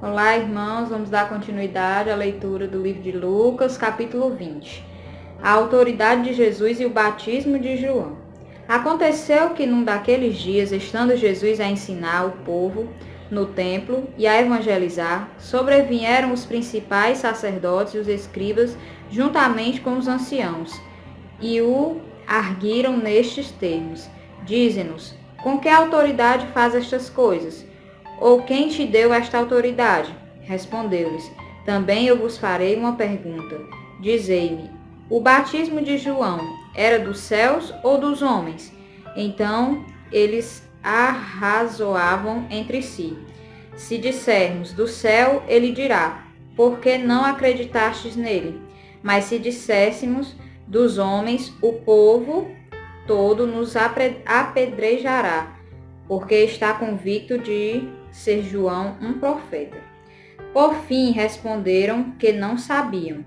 Olá, irmãos, vamos dar continuidade à leitura do livro de Lucas, capítulo 20. A autoridade de Jesus e o batismo de João. Aconteceu que num daqueles dias, estando Jesus a ensinar o povo no templo e a evangelizar, sobrevieram os principais sacerdotes e os escribas, juntamente com os anciãos, e o arguiram nestes termos: Dize-nos, com que autoridade faz estas coisas? Ou quem te deu esta autoridade? Respondeu-lhes: Também eu vos farei uma pergunta. Dizei-me: o batismo de João era dos céus ou dos homens? Então eles arrazoavam entre si. Se dissermos do céu, ele dirá: por que não acreditastes nele? Mas se disséssemos dos homens, o povo todo nos apedrejará, porque está convicto de ser João um profeta. Por fim, responderam que não sabiam.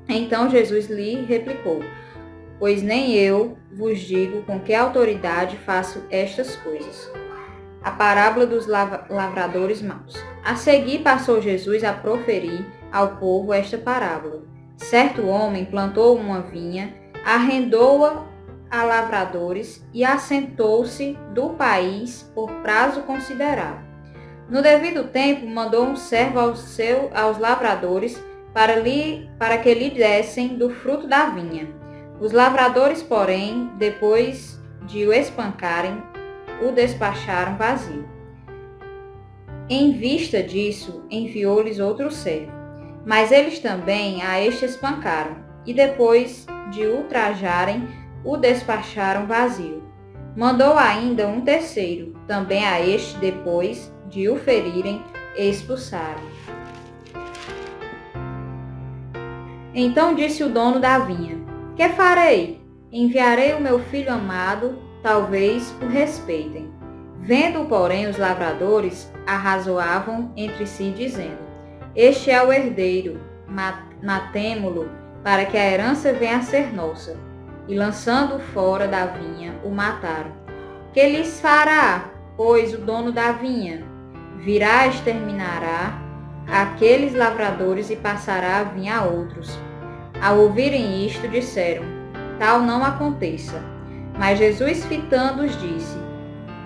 Então Jesus lhe replicou: pois nem eu vos digo com que autoridade faço estas coisas. A parábola dos lavradores maus. A seguir passou Jesus a proferir ao povo esta parábola. Certo homem plantou uma vinha, arrendou-a a lavradores e assentou-se do país por prazo considerável. No devido tempo, mandou um servo aos lavradores para que lhe dessem do fruto da vinha. Os lavradores, porém, depois de o espancarem, o despacharam vazio. Em vista disso, enviou-lhes outro servo. Mas eles também a este espancaram, e depois de o ultrajarem, o despacharam vazio. Mandou ainda um terceiro, também a este, depois de o ferirem, expulsaram. Então disse o dono da vinha: que farei? Enviarei o meu filho amado, talvez o respeitem. Vendo, porém, os lavradores arrazoavam entre si, dizendo: este é o herdeiro, matemo-lo, para que a herança venha a ser nossa. E lançando-o fora da vinha, o mataram. Que lhes fará, pois, o dono da vinha? Virá, exterminará aqueles lavradores e passará a vinha a outros. Ao ouvirem isto, disseram: tal não aconteça. Mas Jesus, fitando-os, disse: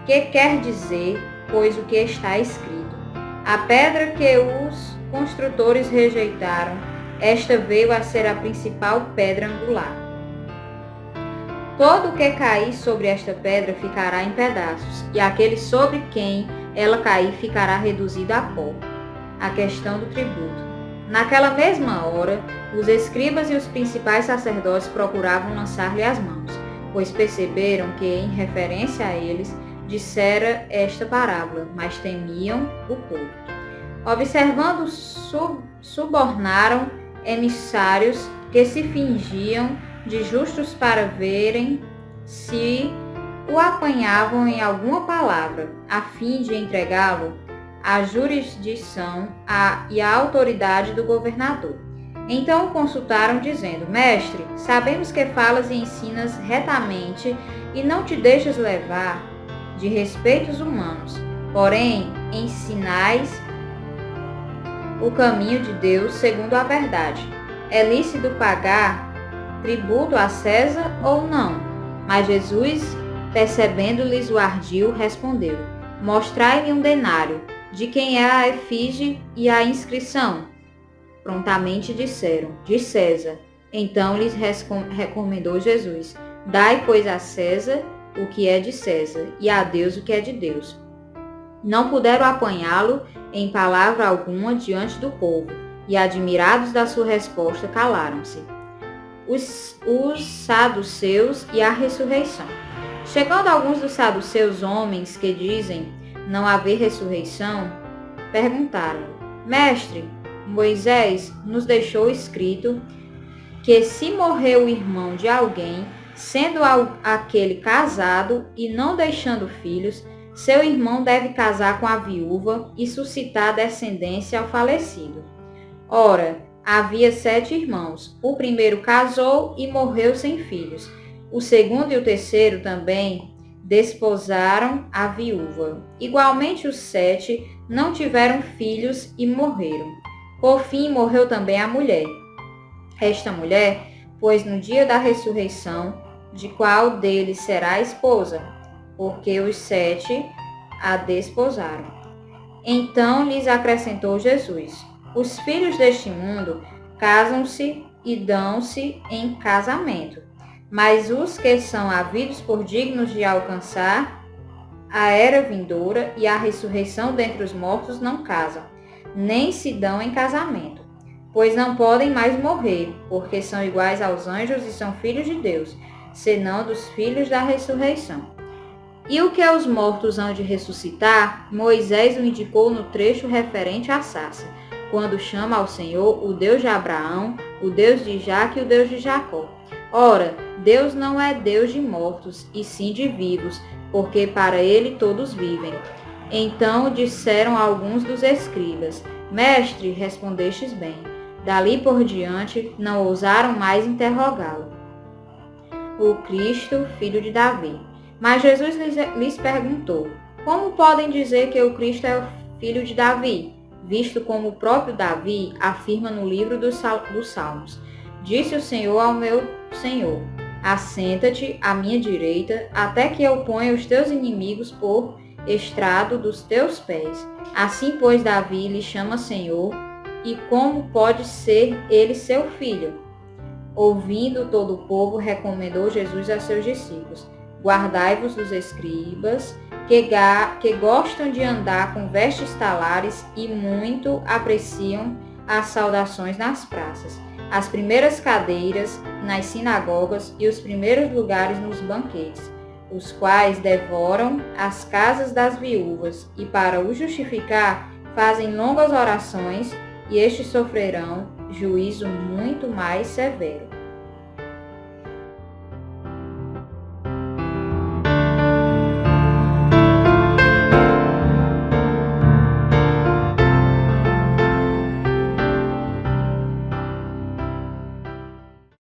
que quer dizer, pois, o que está escrito? A pedra que os construtores rejeitaram, esta veio a ser a principal pedra angular. Todo o que cair sobre esta pedra ficará em pedaços, e aquele sobre quem ela cair ficará reduzido a pó. A questão do tributo. Naquela mesma hora, os escribas e os principais sacerdotes procuravam lançar-lhe as mãos, pois perceberam que, em referência a eles, dissera esta parábola, mas temiam o povo. Observando, subornaram emissários que se fingiam de justos para verem se o apanhavam em alguma palavra, a fim de entregá-lo à jurisdição e à autoridade do governador. Então o consultaram, dizendo: mestre, sabemos que falas e ensinas retamente e não te deixas levar de respeitos humanos, porém ensinais o caminho de Deus segundo a verdade. É lícito pagar tributo a César ou não? Mas Jesus, percebendo-lhes o ardil, respondeu: mostrai-me um denário. De quem é a efígie e a inscrição? Prontamente disseram: de César. Então lhes recomendou Jesus: dai, pois, a César o que é de César, e a Deus o que é de Deus. Não puderam apanhá-lo em palavra alguma diante do povo, e, admirados da sua resposta, calaram-se. Os saduceus e a ressurreição. Chegando alguns dos saduceus, homens que dizem não haver ressurreição, perguntaram: mestre, Moisés nos deixou escrito que se morreu o irmão de alguém, sendo aquele casado e não deixando filhos, seu irmão deve casar com a viúva e suscitar descendência ao falecido. Ora, havia 7 irmãos. O primeiro casou e morreu sem filhos. O segundo e o terceiro também desposaram a viúva. Igualmente os 7 não tiveram filhos e morreram. Por fim, morreu também a mulher. Esta mulher, pois no dia da ressurreição, de qual deles será a esposa? Porque os 7 a desposaram. Então lhes acrescentou Jesus: os filhos deste mundo casam-se e dão-se em casamento, mas os que são havidos por dignos de alcançar a era vindoura e a ressurreição dentre os mortos não casam, nem se dão em casamento, pois não podem mais morrer, porque são iguais aos anjos e são filhos de Deus, senão dos filhos da ressurreição. E o que os mortos hão de ressuscitar, Moisés o indicou no trecho referente à sarça, quando chama ao Senhor o Deus de Abraão, o Deus de Isaque e o Deus de Jacó. Ora, Deus não é Deus de mortos, e sim de vivos, porque para ele todos vivem. Então disseram alguns dos escribas: Mestre, respondestes bem. Dali por diante não ousaram mais interrogá-lo. O Cristo, filho de Davi. Mas Jesus lhes perguntou: como podem dizer que o Cristo é o filho de Davi, visto como o próprio Davi afirma no livro dos Salmos? Disse o Senhor ao meu Senhor: assenta-te à minha direita, até que eu ponha os teus inimigos por estrado dos teus pés. Assim, pois, Davi lhe chama Senhor, e como pode ser ele seu filho? Ouvindo todo o povo, recomendou Jesus a seus discípulos: guardai-vos dos escribas, que gostam de andar com vestes talares e muito apreciam as saudações nas praças, as primeiras cadeiras nas sinagogas e os primeiros lugares nos banquetes, os quais devoram as casas das viúvas e, para o justificar, fazem longas orações, e estes sofrerão juízo muito mais severo.